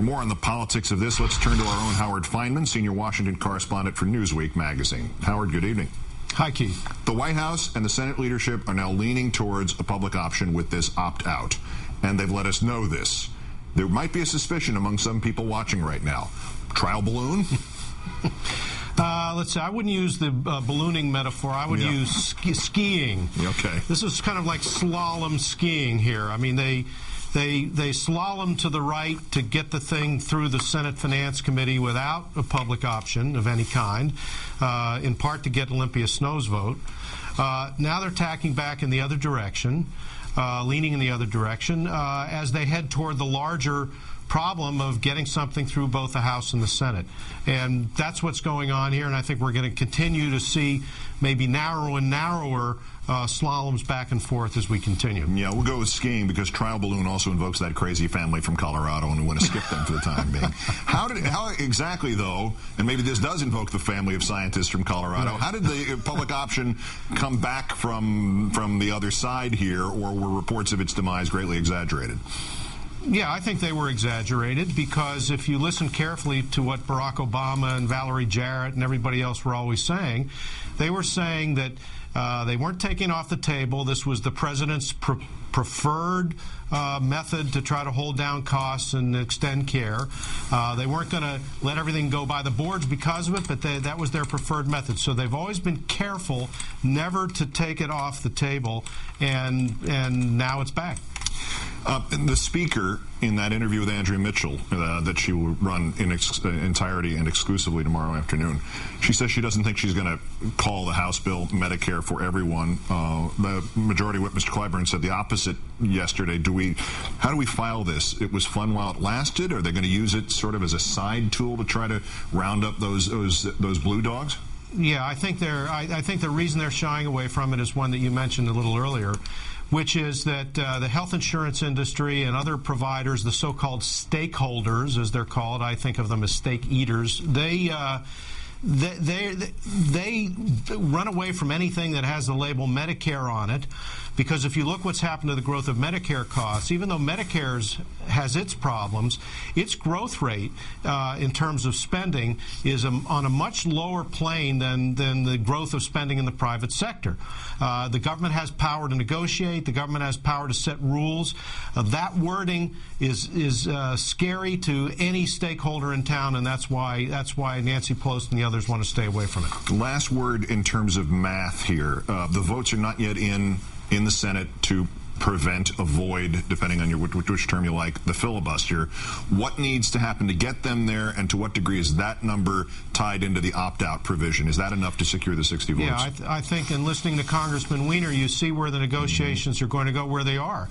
For more on the politics of this, let's turn to our own Howard Fineman, senior Washington correspondent for Newsweek magazine. Howard, good evening. Hi, Keith. The White House and the Senate leadership are now leaning towards a public option with this opt-out, and they've let us know this. There might be a suspicion among some people watching right now. Trial balloon? Let's see. I wouldn't use the ballooning metaphor. I would use skiing. Okay. This is kind of like slalom skiing here. I mean, they slalom to the right to get the thing through the Senate Finance Committee without a public option of any kind, in part to get Olympia Snow's vote. Now they're tacking back in the other direction, leaning in the other direction, as they head toward the larger problem of getting something through both the House and the Senate. And that's what's going on here, and I think we're going to continue to see maybe narrower and narrower slaloms back and forth as we continue. Yeah, we'll go with skiing because trial balloon also invokes that crazy family from Colorado, and we want to skip them for the time being. How exactly, though, and maybe this does invoke the family of scientists from Colorado, how did the public option come back from the other side here, or were reports of its demise greatly exaggerated? Yeah, I think they were exaggerated because if you listen carefully to what Barack Obama and Valerie Jarrett and everybody else were always saying, they were saying that they weren't taking off the table. This was the president's preferred method to try to hold down costs and extend care. They weren't going to let everything go by the boards because of it, but that was their preferred method. So they've always been careful never to take it off the table, and now it's back. The speaker in that interview with Andrea Mitchell that she will run in entirety and exclusively tomorrow afternoon, she says she doesn't think she's going to call the House bill Medicare for everyone. The Majority Whip, Mr. Clyburn, said the opposite yesterday. How do we file this? It was fun while it lasted. Are they going to use it sort of as a side tool to try to round up those blue dogs? Yeah, I think the reason they're shying away from it is one that you mentioned a little earlier, which is that the health insurance industry and other providers, the so-called stakeholders, as they're called, I think of them as steak eaters, they run away from anything that has the label Medicare on it, because if you look what's happened to the growth of Medicare costs, even though Medicare has its problems, its growth rate in terms of spending is on a much lower plane than the growth of spending in the private sector. The government has power to negotiate. The government has power to set rules. That wording is scary to any stakeholder in town, and that's why Nancy Pelosi and the others want to stay away from it. Last word in terms of math here. The votes are not yet in the Senate to avoid, depending on which term you like, the filibuster. What needs to happen to get them there, and to what degree is that number tied into the opt-out provision? Is that enough to secure the 60 votes? Yeah, I think in listening to Congressman Wiener, you see where the negotiations are going to go, where they are.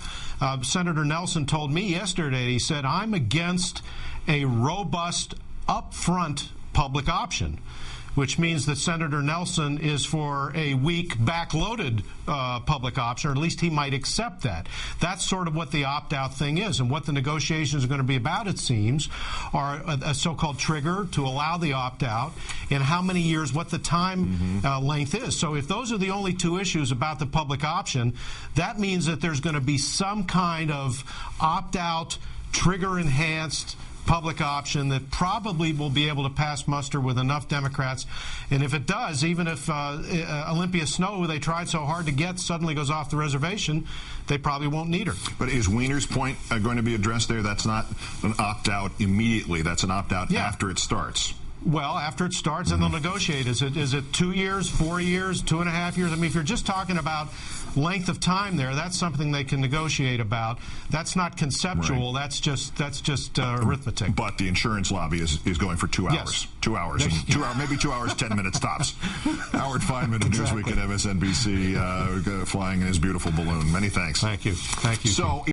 Senator Nelson told me yesterday, he said, I'm against a robust, upfront public option, which means that Senator Nelson is for a weak, backloaded public option, or at least he might accept that. That's sort of what the opt-out thing is, and what the negotiations are going to be about, it seems, are a so-called trigger to allow the opt-out, and how many years, what the time length is. So if those are the only two issues about the public option, that means that there's going to be some kind of opt-out, trigger-enhanced public option that probably will be able to pass muster with enough Democrats. And if it does, even if Olympia Snow, who they tried so hard to get, suddenly goes off the reservation, they probably won't need her. But is Wiener's point going to be addressed there? That's not an opt-out immediately. That's an opt-out after it starts. Well, after it starts, and they'll negotiate. Is it 2 years, 4 years, 2.5 years? I mean, if you're just talking about length of time there, that's something they can negotiate about. That's not conceptual. Right. That's just arithmetic. But the insurance lobby is going for 2 hours. Yes. 2 hours. Maybe 2 hours, 10 minutes tops. Howard Fineman of Newsweek at MSNBC, flying in his beautiful balloon. Many thanks. Thank you. Thank you. So.